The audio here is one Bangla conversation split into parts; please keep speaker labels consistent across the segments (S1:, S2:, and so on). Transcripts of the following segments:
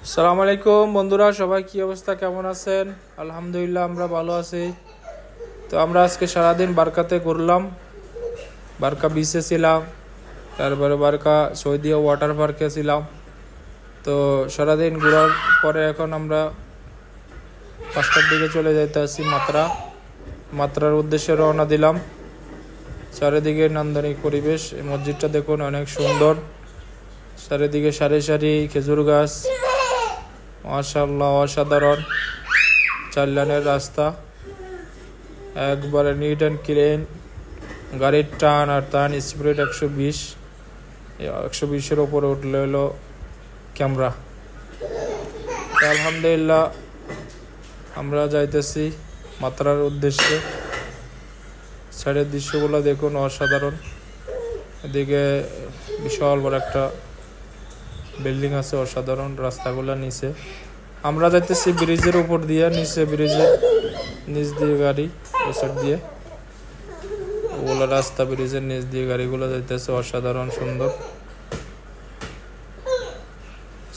S1: আসসালামু আলাইকুম বন্ধুরা, সবাই কি অবস্থা, কেমন আছেন? আলহামদুলিল্লাহ আমরা ভালো আছি। তো আমরা আজকে সারাদিন বারকাতে ঘুরলাম, বারকা বিচে ছিলাম, তারপরে বারকা সৌদি ওয়াটার পার্কে ছিলাম। তো সারাদিন ঘোরার পরে এখন আমরা 5টার দিকে চলে যাইতে আসি মাত্রার উদ্দেশ্যে রওনা দিলাম। চারিদিকে নান্দনিক পরিবেশ, এই মসজিদটা দেখুন অনেক সুন্দর, চারিদিকে সারি সারি খেজুর গাছ, মাশাআল্লাহ অসাধারণ। 4 লাইনের রাস্তা, একবারে নিট অ্যান্ড ক্লিন। গাড়ির টান আর টান স্পিড 120-120-এর উপরে উঠলে হলো ক্যামেরা। আলহামদুলিল্লাহ আমরা যাইতেছি মাত্রার উদ্দেশ্যে। সাইডের দৃশ্যগুলো দেখুন অসাধারণ। এদিকে বিশাল বড় একটা বিল্ডিং আছে, অসাধারণ। রাস্তাগুলো নিচে আমরা যাইতেছি ব্রিজের উপর দিয়ে, নিচে ব্রিজের নিচ দিয়ে গাড়ি, ওই সাইড দিয়ে ওগুলো রাস্তা, ব্রিজের নিচ দিয়ে গাড়িগুলো যাইতেছে, অসাধারণ সুন্দর।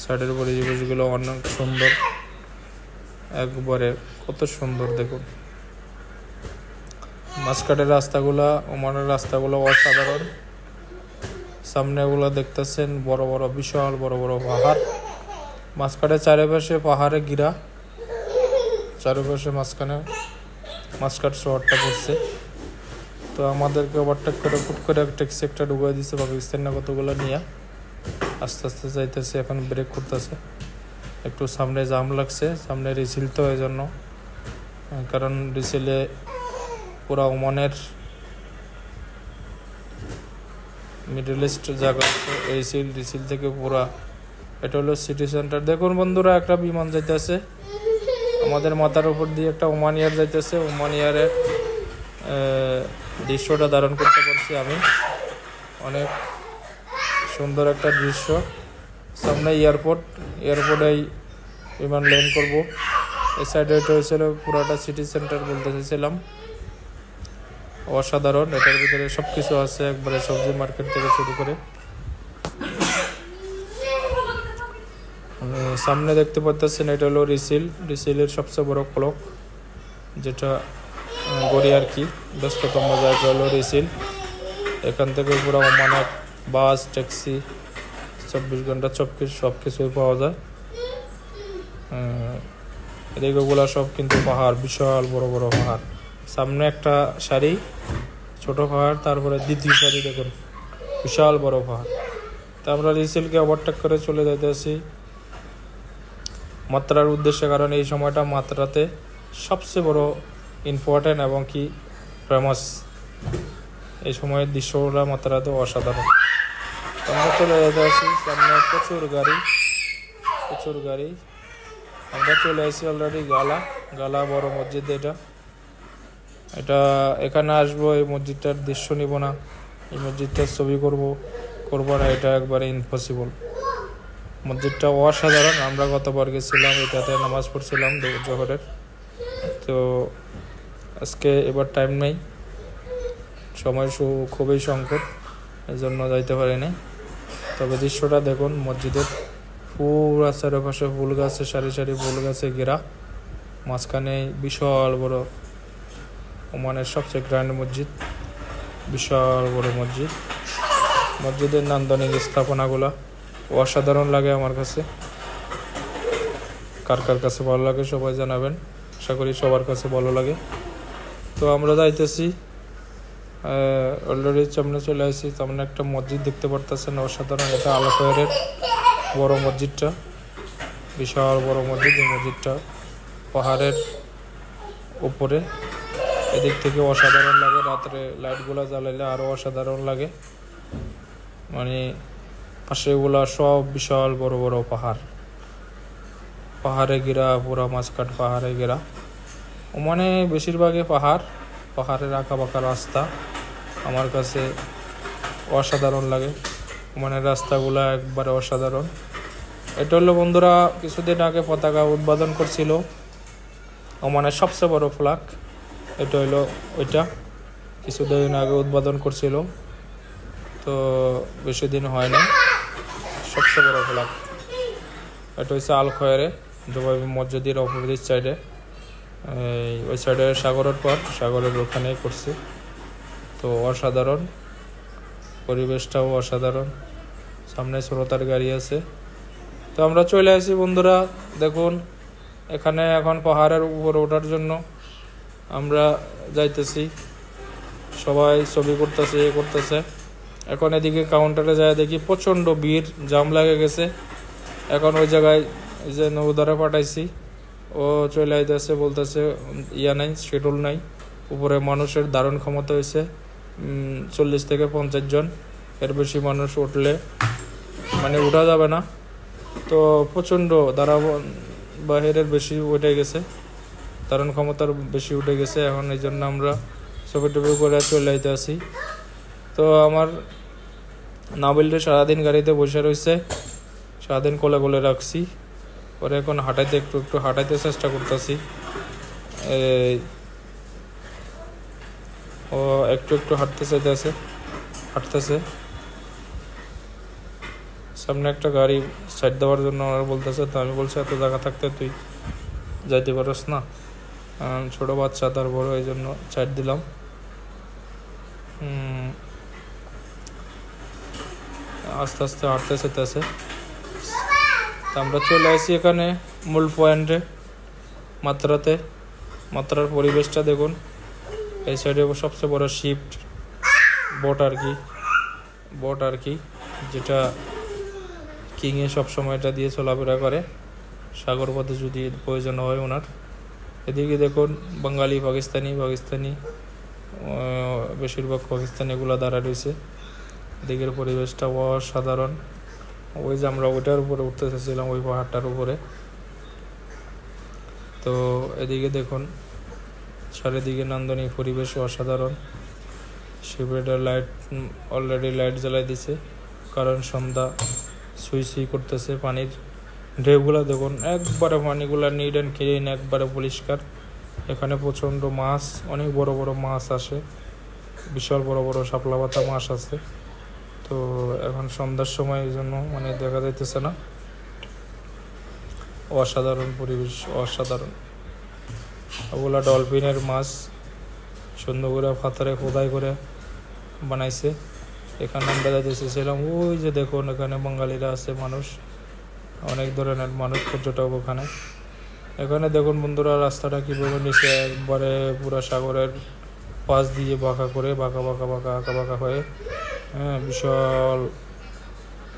S1: সাইডের পরিবেশগুলো অনেক সুন্দর, একবারে কত সুন্দর দেখুন। মাঝখানের রাস্তাগুলা, ওমানের রাস্তাগুলো অসাধারণ। সামনে ওগুলো দেখতেছেন বড় বড় বিশাল বড় বড় পাহাড়, মাঝখানে চারিপাশে পাহাড়ে ঘিরা, চারিপাশে মাঝখান শহরটা পড়ছে। তো আমাদেরকে ওভারটেক করে ফুট করে ট্যাক্সি একটা ঢুকিয়ে দিচ্ছে পাকিস্তান না কতগুলো নিয়ে। আস্তে আস্তে যাইতেছে, এখন ব্রেক করতেছে। একটু সামনে জাম লাগছে, সামনে রিসিল তো এই জন্য, কারণ রিসিলে পুরা ওমানের মিডল ইস্ট জায়গা রিসিল থেকে পুরা, এটা হলো সিটি সেন্টার। দেখুন বন্ধুরা, একটা বিমান যাইতেছে আমাদের মাথার উপর দিয়ে, একটা ওমান এয়ার যাইতেছে। ওমান এয়ারের দৃশ্যটা ধারণ করতে পারছি আমি, অনেক সুন্দর একটা দৃশ্য। সামনে এয়ারপোর্টে বিমান ল্যান্ড করব। এই সাইডে এটা হয়েছিল পুরাটা সিটি সেন্টার বলতে চাইছিলাম, অসাধারণ। এটার ভিতরে সব কিছু আছে, একবারে সবজি মার্কেট থেকে শুরু করে। সামনে দেখতে পাচ্ছেন এটা হলো রিসিলের সবচেয়ে বড় ক্লক, যেটা গড়ি আর কি, ব্যস্ততম জায়গা হলো রিসিল। এখান থেকে পুরো ওমানের বাস, ট্যাক্সি 24 ঘন্টা সব কিছুই পাওয়া যায়। এদিকেগুলো সব কিন্তু পাহাড়, বিশাল বড় বড় পাহাড়। সামনে একটা সারি ছোট পাহাড়, তারপরে দ্বিতীয় সারি দেখুন বিশাল বড় পাহাড়। তা আমরা রিসিলকে ওভারটেক করে চলে যাইতেছি মাত্রার উদ্দেশ্যে, কারণ এই সময়টা মাত্রাতে সবচেয়ে বড় ইম্পর্টেন্ট এবং কি ফেমাস। এই সময়ের দৃশ্যগুলো মাত্রাতে অসাধারণ। আমরা চলে যেতে আসি, সামনে প্রচুর গাড়ি। আমরা চলে আসি অলরেডি গালা বড় মসজিদ। এটা এখানে আসবো, এই মসজিদটার দৃশ্য নিব না, এই মসজিদটার ছবি করবো না, এটা একবারে ইম্পসিবল। মসজিদটা অসাধারণ। আমরা গতবার গেছিলাম, এটাতে নামাজ পড়ছিলাম জোহরের। তো আজকে এবার টাইম নেই, সময় খুবই সংকট, এই জন্য যাইতে পারিনি। তবে দৃশ্যটা দেখুন মসজিদের, পুরা চারপাশে ফুল গাছে, সারি সারি ফুল গাছে ঘেরা, মাঝখানে বিশাল বড় ওমানের সবচেয়ে গ্র্যান্ড মসজিদ, বিশাল বড় মসজিদের নান্দনিক স্থাপনাগুলা অসাধারণ লাগে আমার কাছে। কার কাছে ভালো লাগে সবাই জানাবেন, আশা করি সবার কাছে ভালো লাগে। তো আমরা যাইতেছি, অলরেডি সামনে চলে আসছি। সামনে একটা মসজিদ দেখতে পারতেছেন, অসাধারণ। এটা আলফায়ারের বড় মসজিদটা, বিশাল বড় মসজিদ। এই মসজিদটা পাহাড়ের উপরে, এদিক থেকে অসাধারণ লাগে। রাত্রে লাইটগুলো জ্বালাইলে আরও অসাধারণ লাগে। মানে পাশেগুলা সব বিশাল বড় বড় পাহাড়ে ঘেরা, পুরা মাঝখান পাহাড়ে ঘেরা। মানে বেশিরভাগই পাহাড়ের আঁকা বাঁকা রাস্তা আমার কাছে অসাধারণ লাগে। মানে রাস্তাগুলা একবারে অসাধারণ। এটা হলো বন্ধুরা, কিছুদিন আগে পতাকা উদ্বোধন করছিল ওমানের সবচেয়ে বড় ফ্ল্যাগ। এটা হলো ওইটা, কিছুদিন আগে উদ্বোধন করছিল, তো বেশি দিন হয় না। সবচেয়ে বড় ফ্ল্যাগ এটা হচ্ছে আল খয়েরে দুবাই মসজিদের অপোজিট সাইডে, ওই সাইডে সাগরের পর সাগরের ওখানেই করছি। তো অসাধারণ, পরিবেশটাও অসাধারণ, সামনে শ্রোতার গাড়ি আছে। তো আমরা চলে আসি বন্ধুরা, দেখুন এখানে এখন পাহাড়ের উপর ওঠার জন্য আমরা যাইতেছি, সবাই ছবি করতেছে, করতেছে। এখন এদিকে কাউন্টারে যায় দেখি প্রচণ্ড ভিড়, জাম লাগে গেছে। এখন ওই জায়গায় যে নৌদারে পাঠাইছি, ও চলে আইতেছে, বলতেছে ইয়া নাই, শিডিউল নাই। উপরে মানুষের ধারণ ক্ষমতা হয়েছে 40 থেকে 50 জন, এর বেশি মানুষ উঠলে মানে উঠা যাবে না। তো প্রচণ্ড বাহিরের বেশি উঠে গেছে, ধারণ ক্ষমতার বেশি উঠে গেছে। এখন এই জন্য আমরা ছবি টবি করে চলে আইতে আসি। তো আমার নাবিলটা সারাদিন গাড়িতে বসে রয়েছে, সারাদিন কোলে কোলে রাখছি। পরে এখন হাঁটাইতে একটু হাঁটাইতে চেষ্টা করতেছি। ও একটু হাঁটতেছে। সামনে একটা গাড়ি সাইড দেওয়ার জন্য ওরা বলতেছে। তো আমি বলছি এত জায়গা থাকতে তুই যাইতে পারস না, ছোট বাচ্চা, তারপর এই জন্য সাইড দিলাম। আস্তে আস্তে হাঁটতেছে। আমরা চলে আসি এখানে মূল পয়েন্টে, মাত্রার পরিবেশটা দেখুন। এই সাইডে সবচেয়ে বড় শিফট বোট আর কি, যেটা কিংয়ে সবসময় এটা দিয়ে চলাফেরা করে সাগর পথে যদি প্রয়োজন হয় ওনার। এদিকে দেখুন বাঙালি পাকিস্তানি বেশিরভাগ পাকিস্তানিগুলো দাঁড়া রয়েছে। এদিকের পরিবেশটা অসাধারণ। ওই যে আমরা ওইটার উপরে উঠতে চেয়েছিলাম, ওই পাহাড়টার উপরে। তো এদিকে দেখুন চারিদিকে নান্দনিক পরিবেশ অসাধারণ। শিবের লাইট অলরেডি লাইট জ্বালাই দিছে, কারণ সন্ধ্যা সুই করতেছে। পানির ঢেউগুলা দেখুন, একবারে পানিগুলা নিট অ্যান্ড ক্লিন, একবারে পরিষ্কার। এখানে প্রচণ্ড মাছ, অনেক বড় বড় মাছ আসে, বিশাল বড় বড় শাপলা পাতা মাছ আছে। তো এখন সন্ধ্যার সময় এই জন্য মানে দেখা যাইতেছে না। অসাধারণ পরিবেশ, অসাধারণ। ওগুলা ডলফিনের মাছ, সুন্দর করে পাথরে খোদাই করে বানাইছে। এখানে আমরা যাইতেছিলাম, ওই যে দেখুন এখানে বাঙালিরা আছে, মানুষ, অনেক ধরনের মানুষ, পর্যটক ওখানে। এখানে দেখুন বন্ধুরা রাস্তাটা কীভাবে নিচে একবারে পুরা সাগরের পাশ দিয়ে বাঁকা হয়ে, বিশাল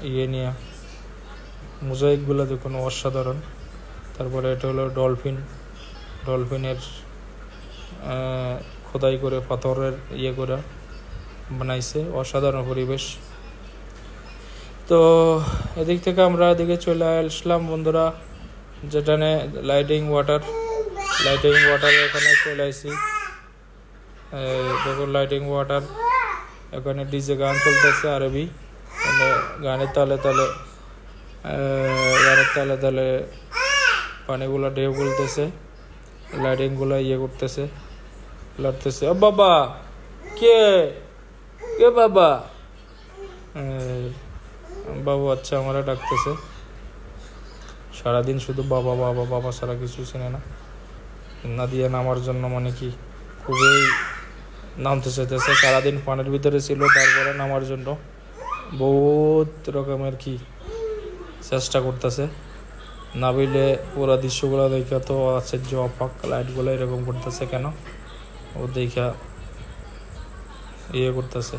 S1: ইয়ে নিয়ে মোজাইকগুলো দেখুন অসাধারণ। তারপরে এটা হলো ডলফিনের খোদাই করে পাথরের ইয়ে করে বানাইছে, অসাধারণ পরিবেশ। তো এদিক থেকে আমরা এদিকে চলে আসলাম বন্ধুরা, যেখানে লাইটিং ওয়াটার এখানে চলে আসি। দেখুন লাইটিং ওয়াটার, এখানে ডিজে গান চলতেছে আরবি, মানে গানের তালে তালে পানিগুলা ঢেউ গুলতেছে, লাইটিংগুলা ইয়ে করতেছে, লড়তেছে। ও বাবা, কে বাবা? বাবু আচ্ছা, আমারা ডাকতেছে। সারাদিন শুধু বাবা বাবা বাবা ছাড়া কিছু চিনে না দিয়ে নামার জন্য মানে কি খুবই নামতে চাইতেছে। সারাদিন পানির ভিতরে ছিল, তারপরে নামার জন্য বহুত রকমের কি চেষ্টা করতেছে। নাবিলে পুরা দৃশ্যগুলো দেখা তো আশ্চর্য, অবাক, লাইটগুলো এরকম করতেছে কেন, ও দেখা ইয়ে করতেছে।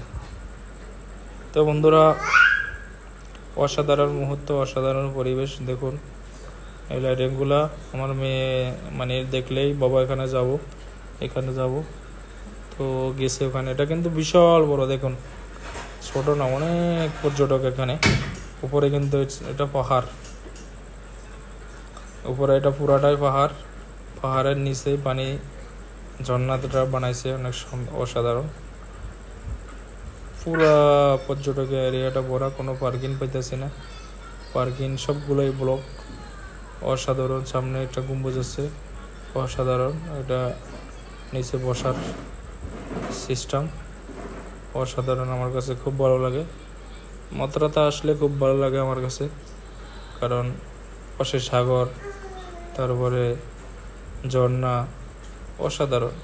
S1: তো বন্ধুরা অসাধারণ মুহূর্ত, অসাধারণ পরিবেশ দেখুন। এই লাইটিংগুলা আমার মেয়ে মানে দেখলেই বাবা এখানে যাব। তো গেছে ওখানে, এটা কিন্তু বিশাল বড় দেখুন, ছোট না, অনেক পর্যটক এখানে। উপরে কিন্তু এটা পাহাড়, উপরে এটা পুরাটাই পাহাড়ের নিচে পানি ঝর্ণাটা বানাইছে, অনেক অসাধারণ। পুরা পর্যটকের এরিয়াটা ভরা, কোনো পার্কিং পাইতেছি না, পার্কিং সবগুলোই ব্লক। অসাধারণ। সামনে একটা গম্বুজ আছে, অসাধারণ। এটা নিচে বসার সিস্টেম অসাধারণ, আমার কাছে খুব ভালো লাগে। মাত্রাতে আসলে খুব ভালো লাগে আমার কাছে, কারণ পাশে সাগর, তারপরে ঝর্ণা, অসাধারণ।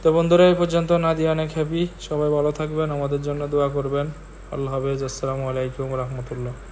S1: তো বন্ধুরা, এই পর্যন্ত। নাদিয়া অনেক হ্যাপি। সবাই ভালো থাকবেন, আমাদের জন্য দোয়া করবেন। আল্লাহ হাফেজ। আসসালামু আলাইকুম রহমতুল্লাহ।